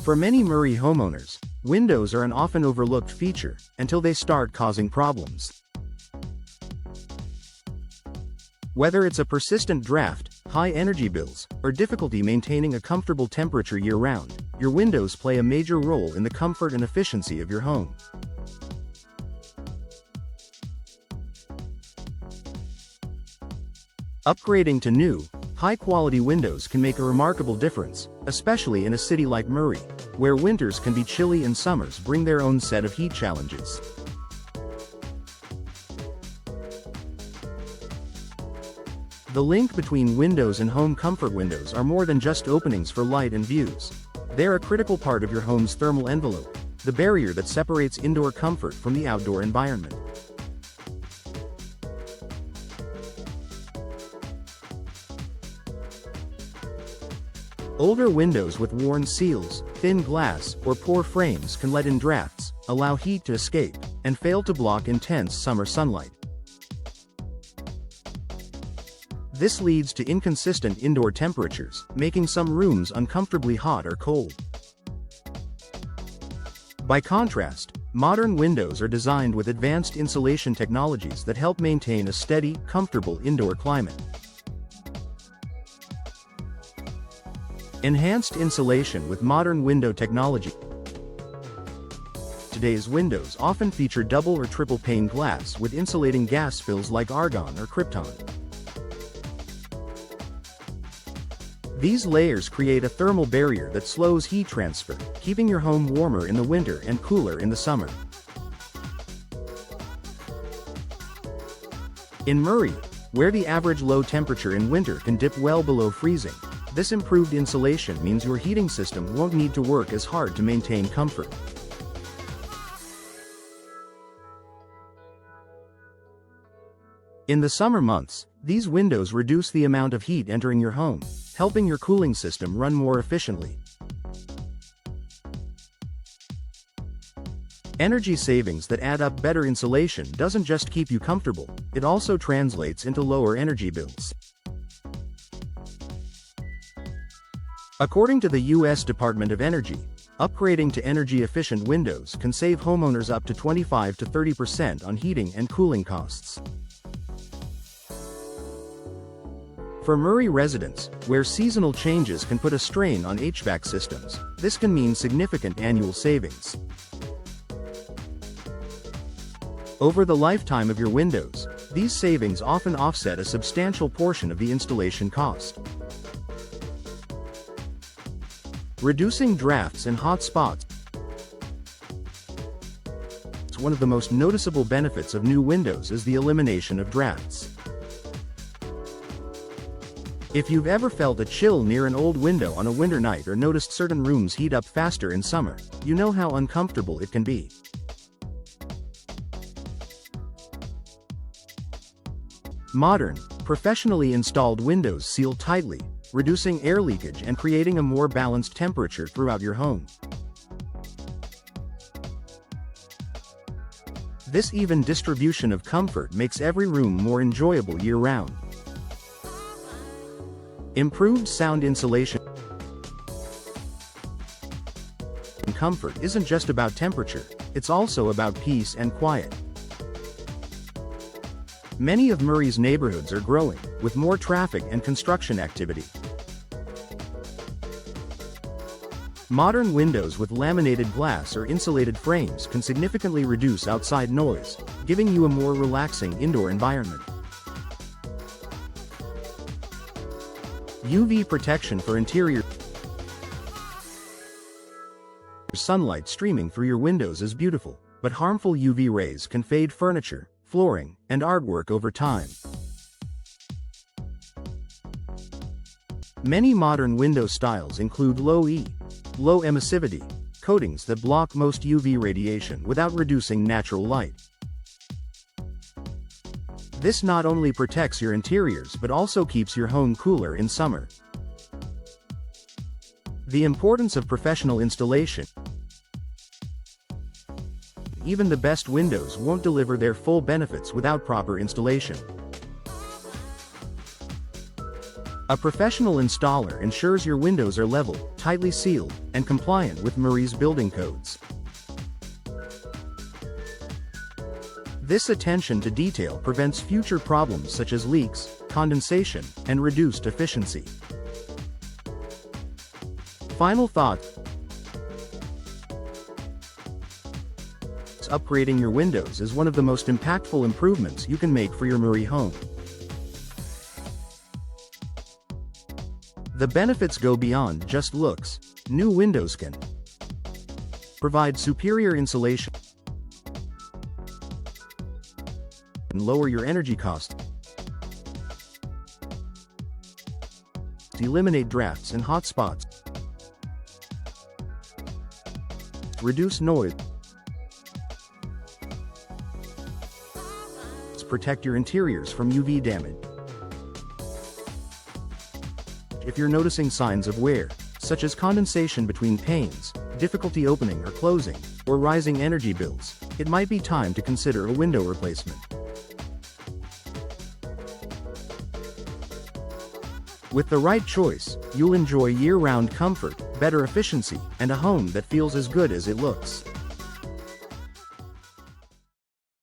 For many Murray homeowners, windows are an often overlooked feature, until they start causing problems. Whether it's a persistent draft, high energy bills, or difficulty maintaining a comfortable temperature year-round, your windows play a major role in the comfort and efficiency of your home. Upgrading to new, high-quality windows can make a remarkable difference, especially in a city like Murray, where winters can be chilly and summers bring their own set of heat challenges. The link between windows and home comfort. Windows are more than just openings for light and views. They're a critical part of your home's thermal envelope, the barrier that separates indoor comfort from the outdoor environment. Older windows with worn seals, thin glass, or poor frames can let in drafts, allow heat to escape, and fail to block intense summer sunlight. This leads to inconsistent indoor temperatures, making some rooms uncomfortably hot or cold. By contrast, modern windows are designed with advanced insulation technologies that help maintain a steady, comfortable indoor climate. Enhanced insulation with modern window technology. Today's windows often feature double or triple pane glass with insulating gas fills like argon or krypton. These layers create a thermal barrier that slows heat transfer, keeping your home warmer in the winter and cooler in the summer. In Murray, where the average low temperature in winter can dip well below freezing, this improved insulation means your heating system won't need to work as hard to maintain comfort. In the summer months, these windows reduce the amount of heat entering your home, helping your cooling system run more efficiently. Energy savings that add up. Better insulation doesn't just keep you comfortable, it also translates into lower energy bills. According to the U.S. Department of Energy, upgrading to energy-efficient windows can save homeowners up to 25 to 30% on heating and cooling costs. For Murray residents, where seasonal changes can put a strain on HVAC systems, this can mean significant annual savings. Over the lifetime of your windows, these savings often offset a substantial portion of the installation cost. Reducing drafts and hot spots. One of the most noticeable benefits of new windows is the elimination of drafts. If you've ever felt a chill near an old window on a winter night or noticed certain rooms heat up faster in summer, you know how uncomfortable it can be. Modern, professionally installed windows seal tightly, reducing air leakage and creating a more balanced temperature throughout your home. This even distribution of comfort makes every room more enjoyable year-round. Improved sound insulation and comfort isn't just about temperature, it's also about peace and quiet. Many of Murray's neighborhoods are growing, with more traffic and construction activity. Modern windows with laminated glass or insulated frames can significantly reduce outside noise, giving you a more relaxing indoor environment. UV protection for interior. Sunlight streaming through your windows is beautiful, but harmful UV rays can fade furniture, flooring, and artwork over time. Many modern window styles include low-E, low emissivity coatings that block most UV radiation without reducing natural light. This not only protects your interiors but also keeps your home cooler in summer. The importance of professional installation. Even the best windows won't deliver their full benefits without proper installation. A professional installer ensures your windows are level, tightly sealed, and compliant with Marie's building codes. This attention to detail prevents future problems such as leaks, condensation, and reduced efficiency. Final thought: upgrading your windows is one of the most impactful improvements you can make for your Marie home. The benefits go beyond just looks. New windows can provide superior insulation and lower your energy costs, eliminate drafts and hot spots, reduce noise, protect your interiors from UV damage. If you're noticing signs of wear, such as condensation between panes, difficulty opening or closing, or rising energy bills, it might be time to consider a window replacement. With the right choice, you'll enjoy year-round comfort, better efficiency, and a home that feels as good as it looks.